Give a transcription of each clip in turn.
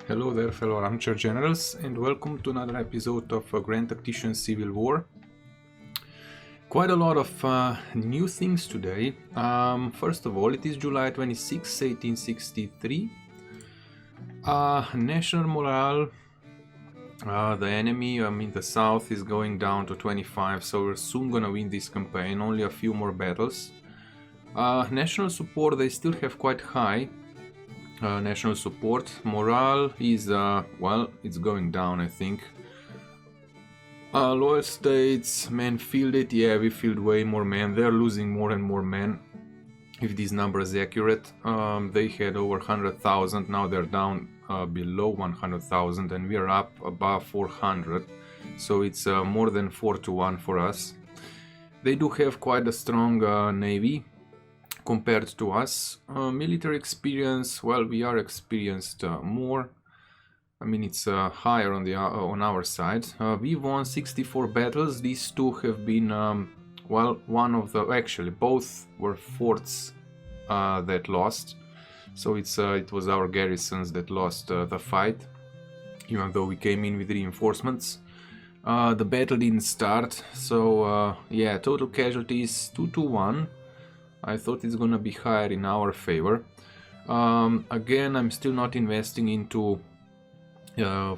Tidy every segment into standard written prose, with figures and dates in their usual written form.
Hello there, fellow armchair generals, and welcome to another episode of Grand Tactician Civil War. Quite a lot of new things today. First of all, it is July 26, 1863. National morale, the enemy in the south is going down to 25, so we're soon gonna win this campaign, only a few more battles. National support, they still have quite high. National support. Morale is, well, it's going down, I think. Loyal states, men fielded, yeah, we field way more men. They're losing more and more men. If this number is accurate, they had over 100,000, now they're down below 100,000, and we're up above 400. So it's more than 4 to 1 for us. They do have quite a strong navy compared to us. Military experience, well, we are experienced more. I mean, it's higher on our side. We won 64 battles. These two have been, well, actually both were forts that lost. So it was our garrisons that lost the fight, even though we came in with reinforcements. The battle didn't start, so yeah, total casualties 2 to 1. I thought it's gonna be higher in our favor. Again, I'm still not investing into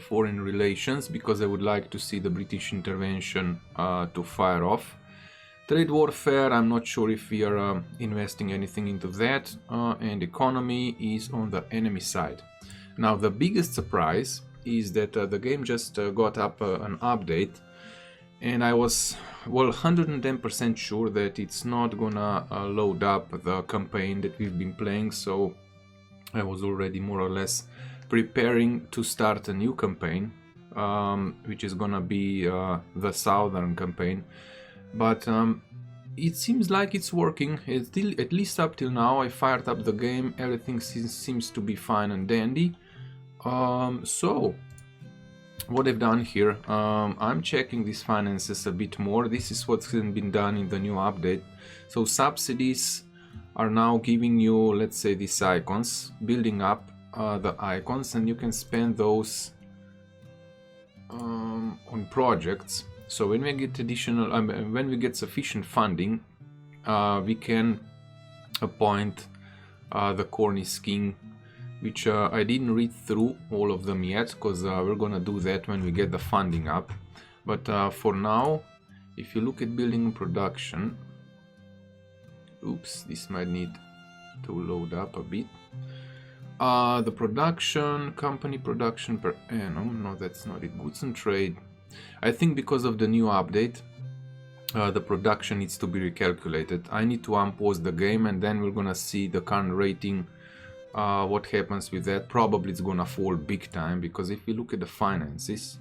foreign relations because I would like to see the British intervention to fire off. Trade warfare, I'm not sure if we are investing anything into that, and economy is on the enemy side. Now, the biggest surprise is that the game just got up an update, and I was, well, 110% sure that it's not gonna load up the campaign that we've been playing, so I was already more or less preparing to start a new campaign, which is gonna be the southern campaign. But it seems like it's working. At least up till now, I fired up the game, everything seems to be fine and dandy. So what I've done here, I'm checking these finances a bit more. This is what's been done in the new update. So subsidies are now giving you, let's say, these icons, building up the icons, and you can spend those on projects. So when we get when we get sufficient funding, we can appoint the Cornish king, which I didn't read through all of them yet, because we're gonna do that when we get the funding up. But for now, if you look at building and production, oops, this might need to load up a bit. The production, company production per annum, no, that's not it, goods and trade. I think because of the new update, the production needs to be recalculated. I need to unpause the game, and then we're gonna see the current rating. What happens with that? Probably it's gonna fall big time, because if we look at the finances,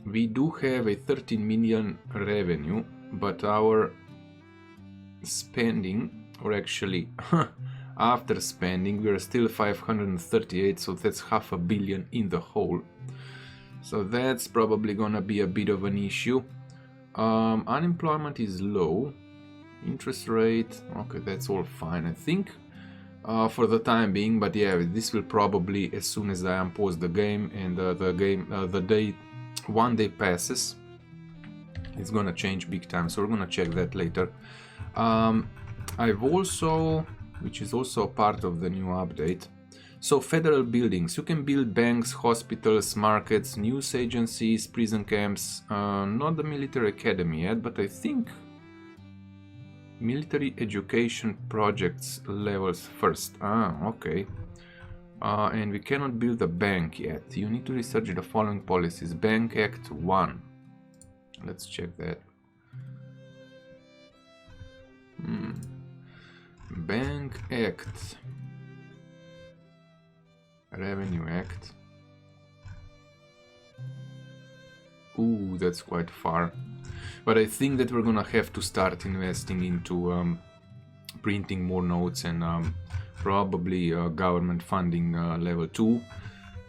we do have a 13 million revenue, but our spending, or actually after spending, we are still 538, so that's $500 million in the hole. So that's probably gonna be a bit of an issue. Unemployment is low. Interest rate, okay, that's all fine, I think, for the time being. But yeah, this will probably, as soon as I unpause the game and one day passes, it's gonna change big time. So we're gonna check that later. I've also, which is also a part of the new update, so federal buildings. You can build banks, hospitals, markets, news agencies, prison camps. Not the military academy yet, but I think military education projects levels first. Okay. And we cannot build a bank yet. You need to research the following policies. Bank Act 1. Let's check that. Bank Act. Revenue Act. Ooh, that's quite far. But I think that we're gonna have to start investing into printing more notes and probably government funding level 2.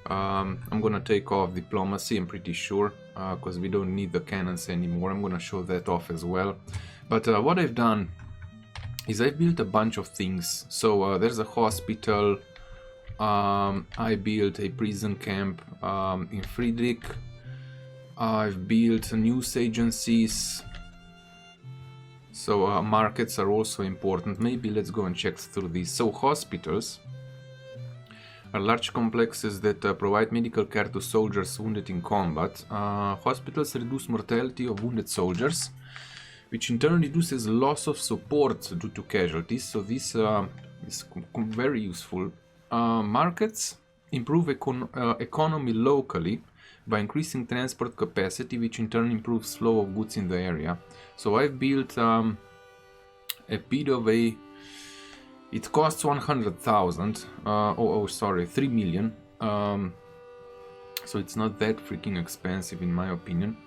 I'm gonna take off diplomacy, I'm pretty sure, because we don't need the cannons anymore. I'm gonna show that off as well. But what I've done is I've built a bunch of things. So there's a hospital, I built a prison camp in Friedrich. I've built news agencies. So markets are also important. Maybe let's go and check through these. So hospitals are large complexes that provide medical care to soldiers wounded in combat. Hospitals reduce mortality of wounded soldiers, which in turn reduces loss of support due to casualties. So this is very useful. Markets improve economy locally by increasing transport capacity, which in turn improves flow of goods in the area. So I've built a bit of a... It costs 100,000. 3 million. So it's not that freaking expensive in my opinion.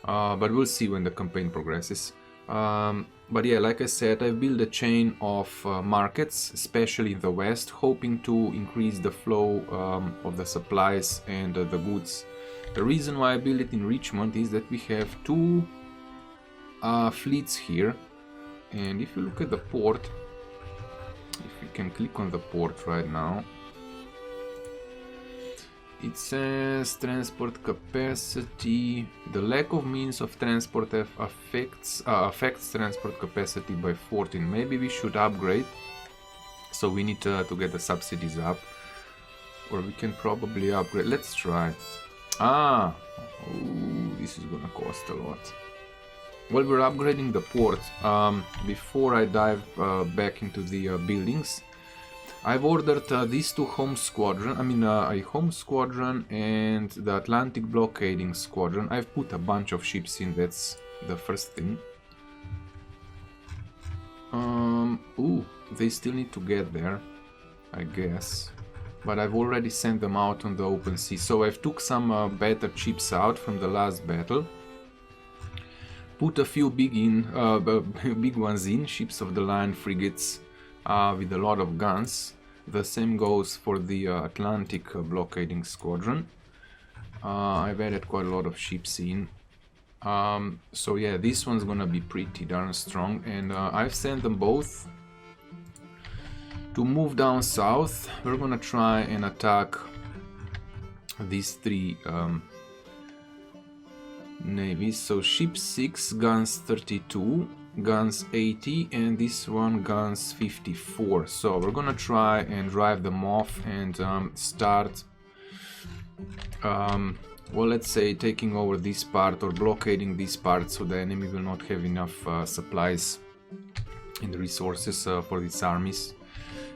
But we'll see when the campaign progresses. But yeah, like I said, I've built a chain of markets, especially in the west, hoping to increase the flow of the supplies and the goods. The reason why I built it in Richmond is that we have two fleets here, and if you look at the port, if you can click on the port right now, it says transport capacity. The lack of means of transport affects transport capacity by 14. Maybe we should upgrade. So we need to get the subsidies up, or we can probably upgrade. Let's try. Ooh, this is gonna cost a lot. Well, we're upgrading the port. Before I dive back into the buildings, I've ordered these two home squadron, a home squadron and the Atlantic blockading squadron. I've put a bunch of ships in, that's the first thing. Ooh, they still need to get there, I guess. But I've already sent them out on the open sea. So I've took some battered ships out from the last battle. Put a few big ones in, ships of the line, frigates, with a lot of guns. The same goes for the Atlantic blockading squadron. I've added quite a lot of ships in. So yeah, this one's gonna be pretty darn strong, and I've sent them both to move down south. We're gonna try and attack these three navies. So ship 6, guns 32, guns 80, and this one guns 54. So we're gonna try and drive them off and start well, let's say taking over this part or blockading this part, so the enemy will not have enough supplies and resources for these armies.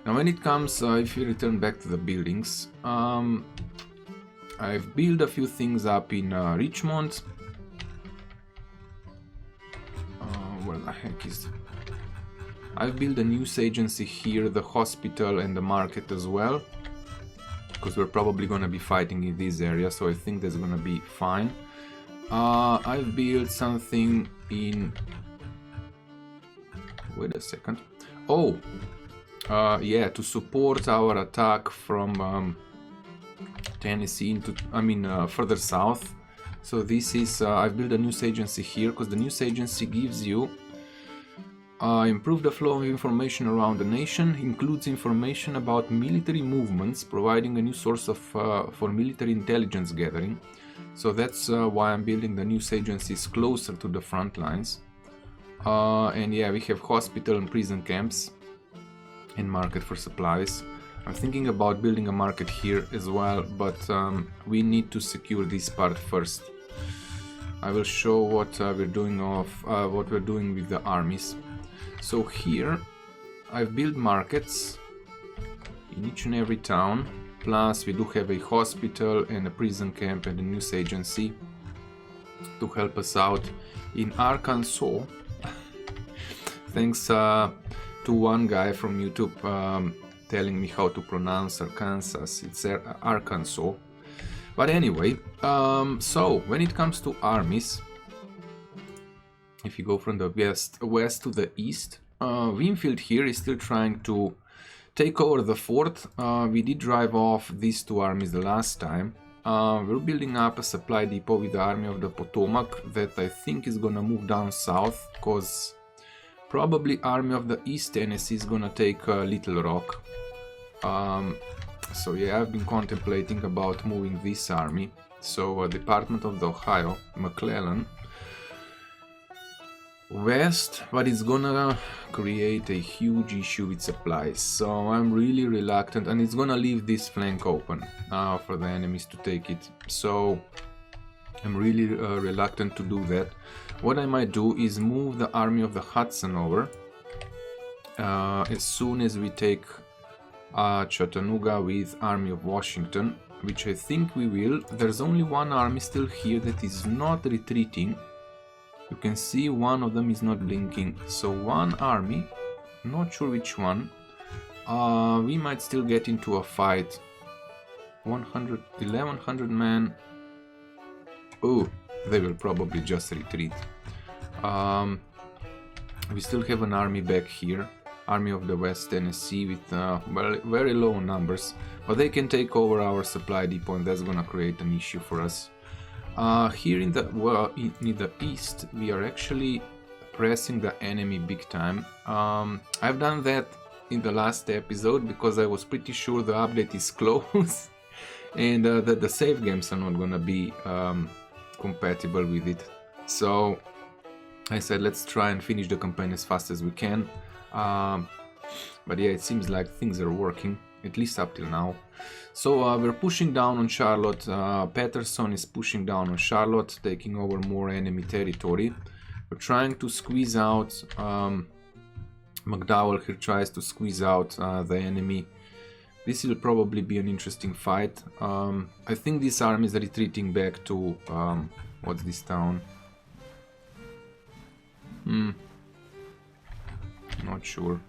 Now when it comes, if you return back to the buildings, I've built a few things up in Richmond. Where the heck is... I've built a news agency here, the hospital and the market as well, because we're probably gonna be fighting in this area, so I think that's gonna be fine. I've built something in... Wait a second. Oh! Yeah, to support our attack from Tennessee into, further south. So this is, I've built a news agency here, because the news agency gives you improve the flow of information around the nation, includes information about military movements, providing a new source of for military intelligence gathering. So that's why I'm building the news agencies closer to the front lines. And yeah, we have hospital and prison camps and market for supplies. I'm thinking about building a market here as well, but we need to secure this part first. I will show what we're doing with the armies. So here I've built markets in each and every town, plus we do have a hospital and a prison camp and a news agency to help us out in Arkansas. Thanks to one guy from YouTube telling me how to pronounce Arkansas. It's Arkansas. But anyway, so when it comes to armies, if you go from the west to the east, Winfield here is still trying to take over the fort. We did drive off these two armies the last time. We're building up a supply depot with the Army of the Potomac that I think is gonna move down south, because probably Army of the East Tennessee is gonna take Little Rock. So yeah, I've been contemplating about moving this army. So Department of the Ohio, McClellan, west, but it's gonna create a huge issue with supplies. So I'm really reluctant, and it's gonna leave this flank open for the enemies to take it. So I'm really reluctant to do that. What I might do is move the army of the Hudson over as soon as we take Chattanooga with Army of Washington, which I think we will. There's only one army still here that is not retreating. You can see one of them is not blinking. So one army, not sure which one. We might still get into a fight. 1100 men. Oh, they will probably just retreat. We still have an army back here. Army of the West Tennessee with very low numbers, but they can take over our supply depot, and that's gonna create an issue for us. Here in the east, we are actually pressing the enemy big time. I've done that in the last episode because I was pretty sure the update is close and that the save games are not gonna be compatible with it. So I said let's try and finish the campaign as fast as we can. But yeah, it seems like things are working, at least up till now. So we're pushing down on Charlotte. Patterson is pushing down on Charlotte, taking over more enemy territory. We're trying to squeeze out, McDowell here tries to squeeze out the enemy. This will probably be an interesting fight. I think this army is retreating back to, what's this town? Not sure.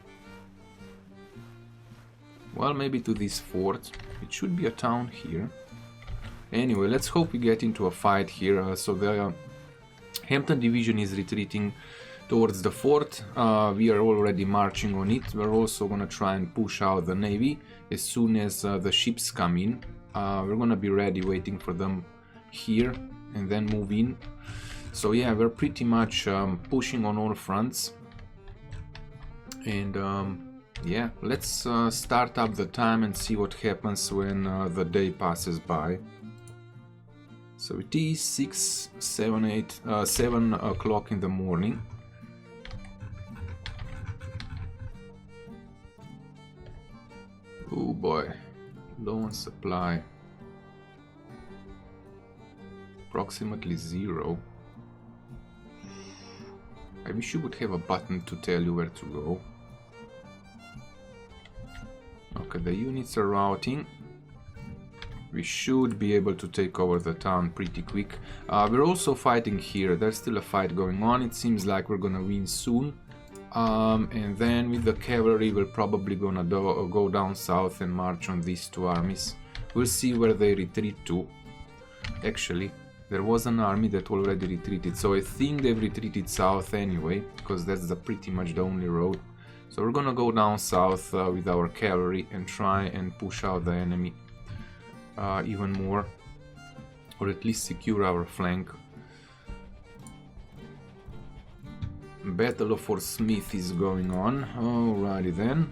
Well, maybe to this fort. It should be a town here. Anyway, let's hope we get into a fight here. So the Hampton Division is retreating towards the fort. We are already marching on it. We're also gonna try and push out the navy as soon as the ships come in. We're gonna be ready, waiting for them here, and then move in. So yeah, we're pretty much pushing on all fronts. And yeah, let's start up the time and see what happens when the day passes by. So it is 7 o'clock in the morning. Oh boy, low on supply. Approximately 0. I wish you would have a button to tell you where to go. Okay, the units are routing. We should be able to take over the town pretty quick. We're also fighting here. There's still a fight going on. It seems like we're gonna win soon. And then with the cavalry, we're probably gonna go down south and march on these two armies. We'll see where they retreat to. Actually, there was an army that already retreated, so I think they've retreated south anyway, because that's pretty much the only road. So we're gonna go down south with our cavalry and try and push out the enemy even more, or at least secure our flank. Battle of Fort Smith is going on. Alrighty then.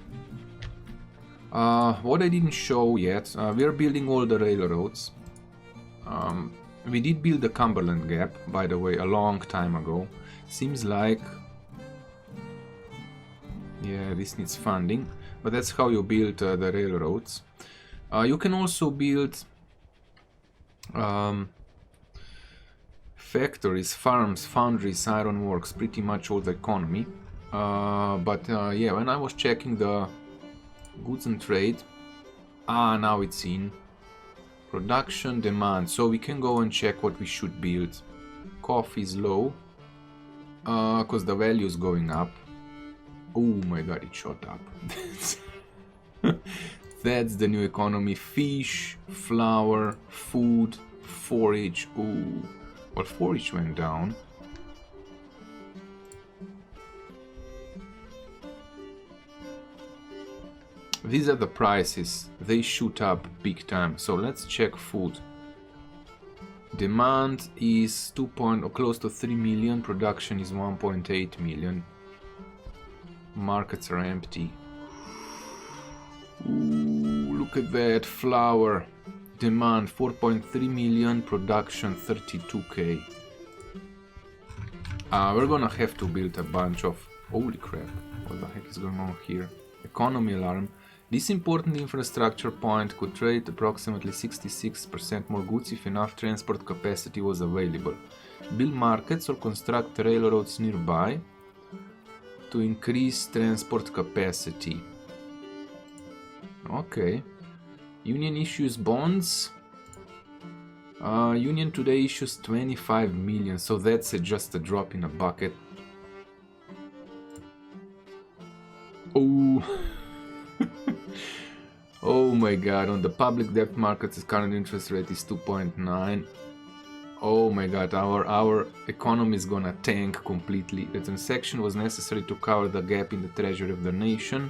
What I didn't show yet, we are building all the railroads. We did build the Cumberland Gap, by the way, a long time ago. Seems like... yeah, this needs funding, but that's how you build the railroads. You can also build factories, farms, foundries, ironworks, pretty much all the economy. But yeah, when I was checking the goods and trade, now it's in production demand, so we can go and check what we should build. Coffee is low because the value is going up. Oh my god, it shot up. That's the new economy. Fish, flour, food, forage. Ooh, well, forage went down. These are the prices. They shoot up big time. So let's check food. Demand is close to 3 million. Production is 1.8 million. Markets are empty. Ooh, look Look at that, flour. Demand 4.3 million, production 32k. We're gonna have to build a bunch of... Holy crap, what the heck is going on here? Economy alarm. This important infrastructure point could trade approximately 66% more goods if enough transport capacity was available. Build markets or construct railroads nearby to increase transport capacity. Okay. Union issues bonds. Union today issues 25 million, so that's just a drop in a bucket. Oh. Oh my god, on the public debt markets, the current interest rate is 2.9. Oh my god, our economy is gonna tank completely. The transaction was necessary to cover the gap in the treasury of the nation.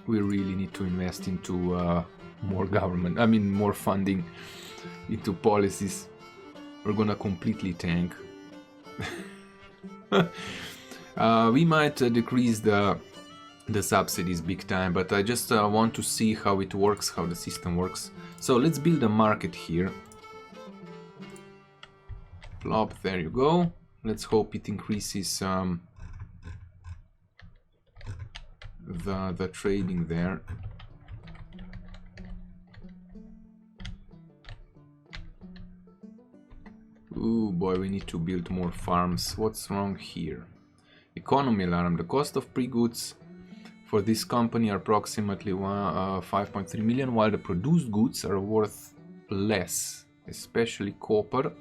We really need to invest into more government, more funding into policies. We're gonna completely tank. We might decrease the subsidies big time, but I just want to see how it works, how the system works. So let's build a market here. Plop, there you go. Let's hope it increases the trading there. Ooh boy, we need to build more farms. What's wrong here? Economy alarm. The cost of pre-goods for this company are approximately 5.3 million, while the produced goods are worth less, especially copper,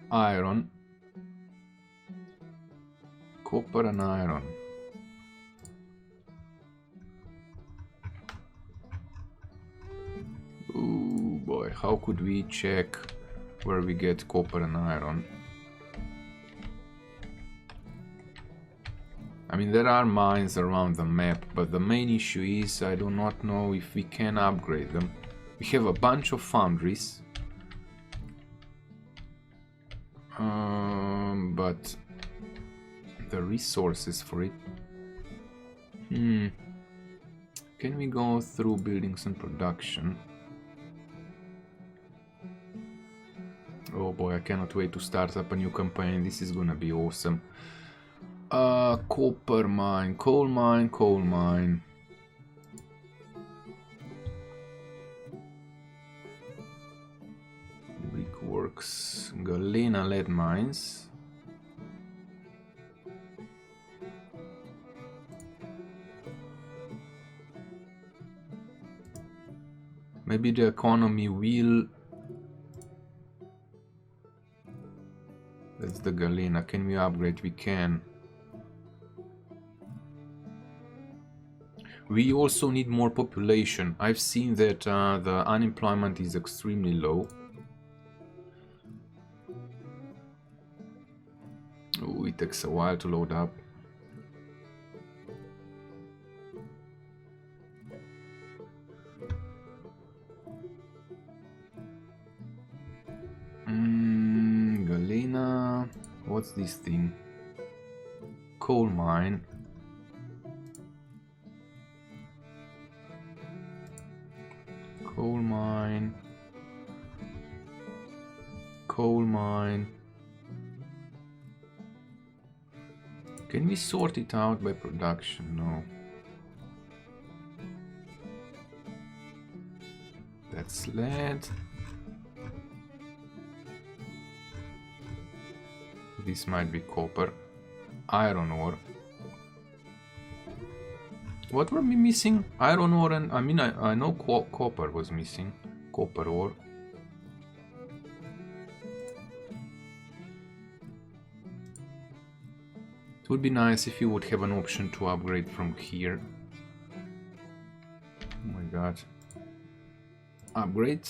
iron, copper and iron. Ooh boy, how could we check where we get copper and iron? I mean, there are mines around the map, but the main issue is I do not know if we can upgrade them. We have a bunch of foundries, but the resources for it... Can we go through buildings and production? Oh boy, I cannot wait to start up a new campaign. This is gonna be awesome. Copper mine, coal mine, coal mine. Brickworks, Galena lead mines. Maybe the economy will... That's the Galena. Can we upgrade? We can. We also need more population. I've seen that the unemployment is extremely low. Ooh, it takes a while to load up. Galena... What's this thing? Coal mine. Coal mine. Coal mine. Can we sort it out by production? No. That's lead. This might be copper. Iron ore. What were we missing? Iron ore and... I know copper was missing. Copper ore. It would be nice if you would have an option to upgrade from here. Oh my god. Upgrade.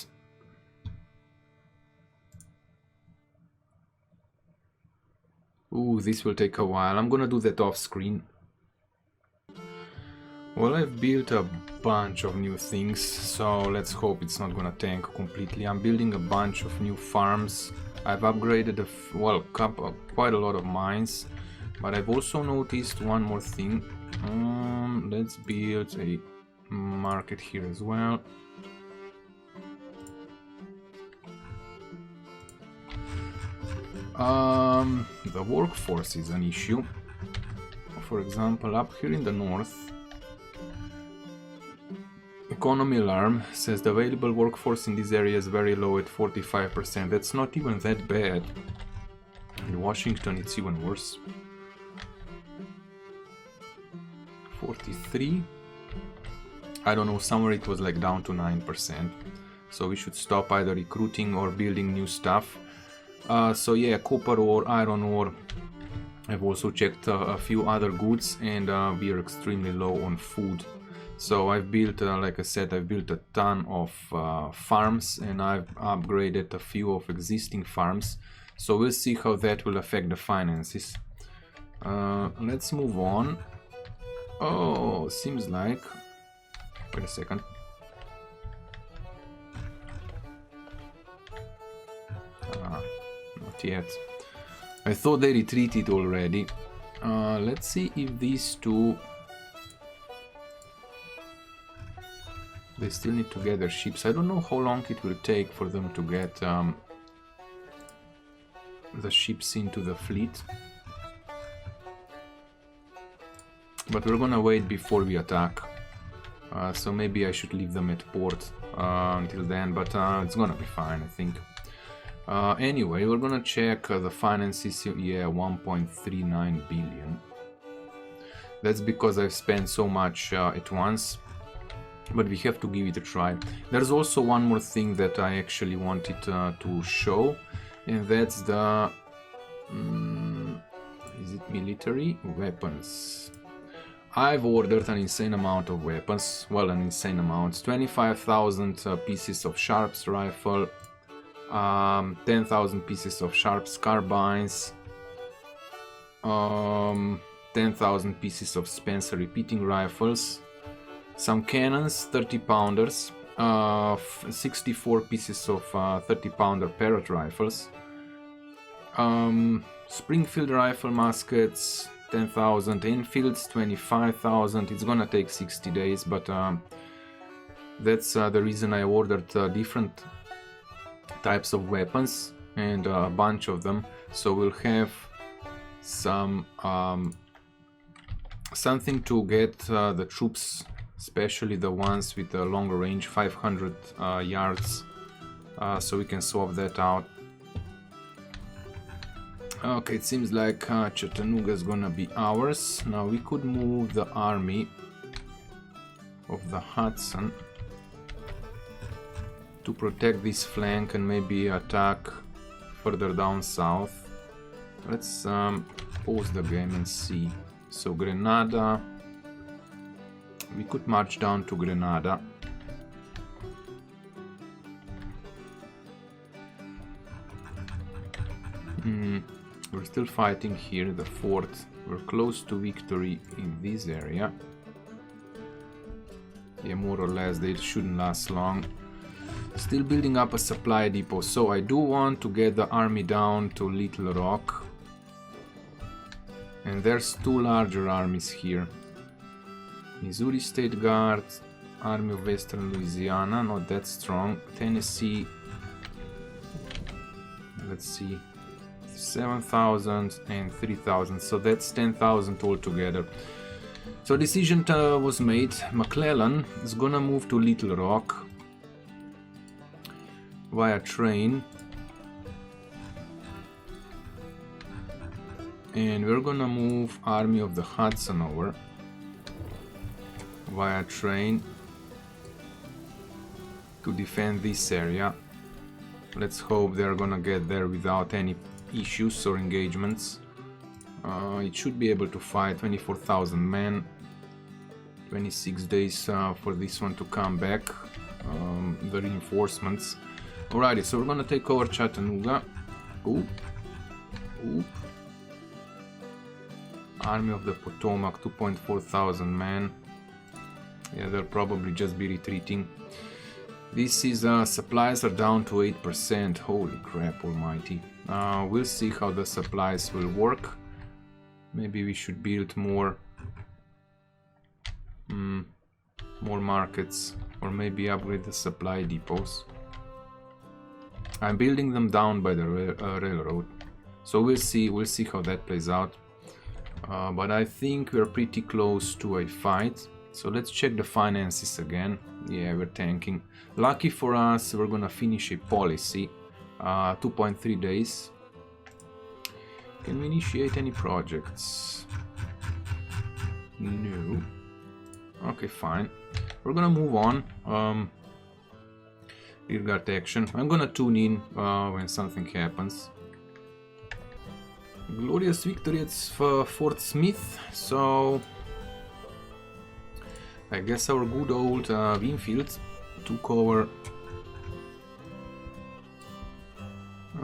Ooh, this will take a while. I'm gonna do that off screen. Well, I've built a bunch of new things, so let's hope it's not gonna tank completely. I'm building a bunch of new farms. I've upgraded quite a lot of mines, but I've also noticed one more thing. Let's build a market here as well. The workforce is an issue. For example, up here in the north, economy alarm says the available workforce in this area is very low at 45%. That's not even that bad. In Washington, it's even worse. 43. I don't know, somewhere it was like down to 9%. So we should stop either recruiting or building new stuff. So yeah, copper ore, iron ore. I've also checked a few other goods, and we are extremely low on food. So I've built, like I said, I've built a ton of farms, and I've upgraded a few of existing farms. So we'll see how that will affect the finances. Let's move on. Oh, seems like... Wait a second. Not yet. I thought they retreated already. Let's see if these two... They still need to get their ships. I don't know how long it will take for them to get the ships into the fleet. But we're gonna wait before we attack. So maybe I should leave them at port until then, but it's gonna be fine, I think. Anyway, we're gonna check the finances. Yeah, 1.39 billion. That's because I've spent so much at once. But we have to give it a try. There's also one more thing that I actually wanted to show, and that's the... is it military? Weapons. I've ordered an insane amount of weapons. Well, an insane amount. 25,000 pieces of Sharps rifle, 10,000 pieces of Sharps carbines, 10,000 pieces of Spencer repeating rifles, some cannons, 30 pounders, 64 pieces of 30 pounder Parrot rifles, Springfield rifle muskets, 10,000, Enfields, 25,000. It's gonna take 60 days, but that's the reason I ordered different types of weapons, and a bunch of them, so we'll have some something to get the troops, especially the ones with a longer range, 500 yards, so we can swap that out. Okay, it seems like Chattanooga is gonna be ours. Now we could move the army of the Hudson to protect this flank and maybe attack further down south. Let's pause the game and see. So Grenada, we could march down to Grenada. We're still fighting here, the fort. We're close to victory in this area. Yeah, more or less, they shouldn't last long. Still building up a supply depot, so I do want to get the army down to Little Rock. And there's two larger armies here. Missouri State Guard, Army of Western Louisiana, not that strong. Tennessee, let's see, 7,000 and 3,000, so that's 10,000 altogether. So decision was made. McClellan is gonna move to Little Rock via train, and we're gonna move Army of the Hudson over via train to defend this area. Let's hope they're gonna get there without any issues or engagements. It should be able to fight. 24,000 men, 26 days for this one to come back, the reinforcements. Alrighty, so we're gonna take over Chattanooga. Oop. Oop. Army of the Potomac, 2.4 thousand men. Yeah, they'll probably just be retreating. This is supplies are down to 8%. Holy crap almighty. We'll see how the supplies will work. Maybe we should build more more markets, or maybe upgrade the supply depots. I'm building them down by the railroad, so we'll see how that plays out. But I think we're pretty close to a fight. So let's check the finances again. Yeah, we're tanking. Lucky for us, we're gonna finish a policy. 2.3 days. Can we initiate any projects? No. Okay, fine. We're gonna move on. Rearguard action. I'm gonna tune in when something happens. Glorious victory at Fort Smith. So I guess our good old Winfield took over.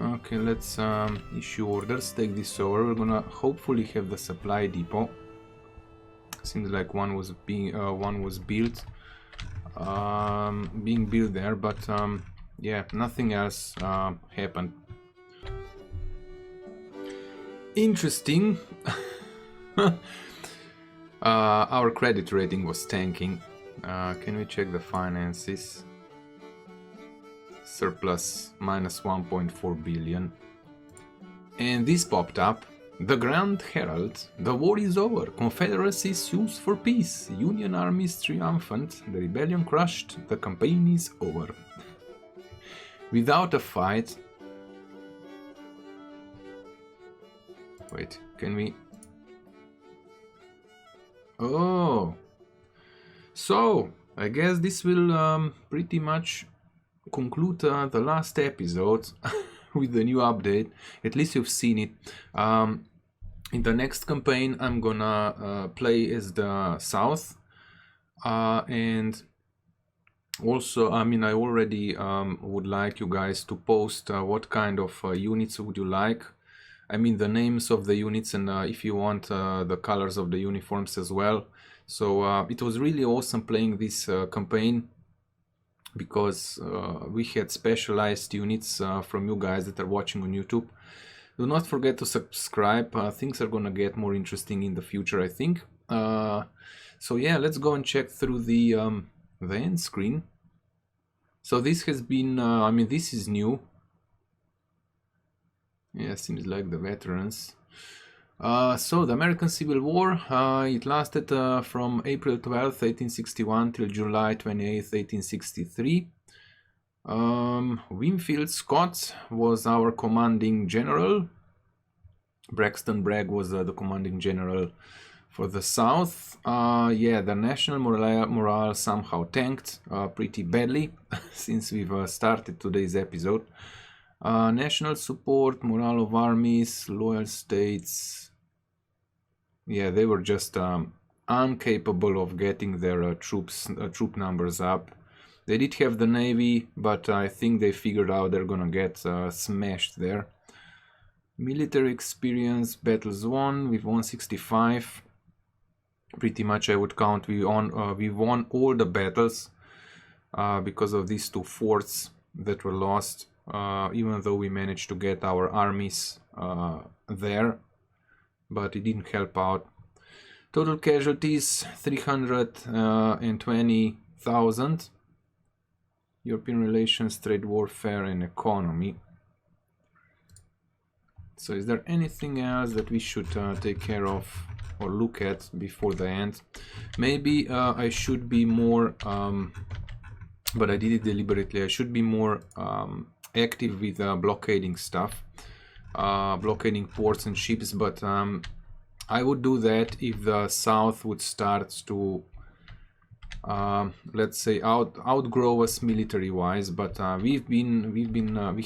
Okay, let's issue orders, take this over. We're gonna hopefully have the supply depot. Seems like one was being built there, but yeah, nothing else happened. Interesting. Our credit rating was tanking. Can we check the finances? Surplus minus 1.4 billion. And this popped up. The Grand Herald. The war is over. Confederacy sues for peace. Union armies triumphant. The rebellion crushed. The campaign is over. Without a fight. Wait, can we... Oh! So, I guess this will pretty much conclude the last episode with the new update. At least you've seen it. In the next campaign, I'm gonna play as the South, and also, I mean, I already would like you guys to post what kind of units would you like. I mean, the names of the units, and if you want the colors of the uniforms as well. So it was really awesome playing this campaign, because we had specialized units from you guys that are watching on YouTube. Do not forget to subscribe. Things are gonna get more interesting in the future, I think. So yeah, let's go and check through the end screen. So this has been, I mean, this is new. Yeah, seems like the veterans. So the American Civil War, it lasted from April 12th, 1861 till July 28th, 1863. Winfield Scott was our commanding general. Braxton Bragg was the commanding general for the South. Yeah, the national morale somehow tanked pretty badly since we've started today's episode. National support, morale of armies, loyal states. Yeah, they were just incapable of getting their troop numbers up. They did have the navy, but I think they figured out they're gonna get smashed there. Military experience, battles won with 165. Pretty much I would count we won all the battles because of these two forts that were lost, even though we managed to get our armies there, but it didn't help out. Total casualties 320,000. European relations, trade, warfare, and economy. So is there anything else that we should take care of or look at before the end? Maybe I should be more, but I did it deliberately, I should be more active with blockading stuff, blockading ports and ships, but I would do that if the South would start to let's say outgrow us military wise, but we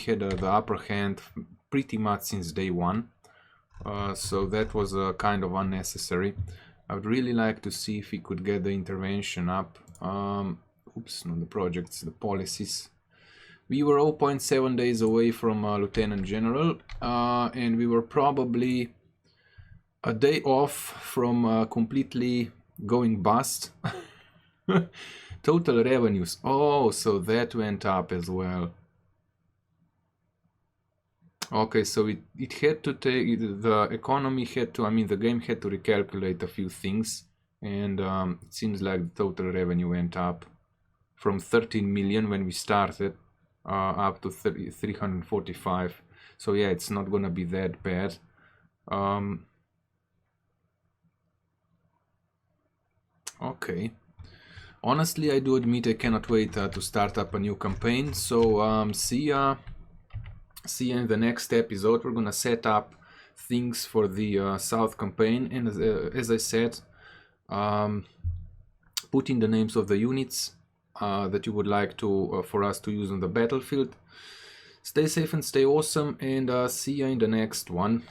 had the upper hand pretty much since day one, so that was kind of unnecessary. I would really like to see if we could get the intervention up. Oops, not the projects, the policies. We were 0.7 days away from Lieutenant General, and we were probably a day off from completely going bust. Total revenues. Oh, so that went up as well. Okay, so it had to take, the economy had to, I mean, the game had to recalculate a few things and it seems like the total revenue went up from 13 million when we started up to 345. So yeah, it's not gonna be that bad. Okay. Honestly, I do admit I cannot wait to start up a new campaign. So see ya in the next episode. We're gonna set up things for the South campaign, and as I said, put in the names of the units that you would like to for us to use on the battlefield. Stay safe and stay awesome, and see ya in the next one.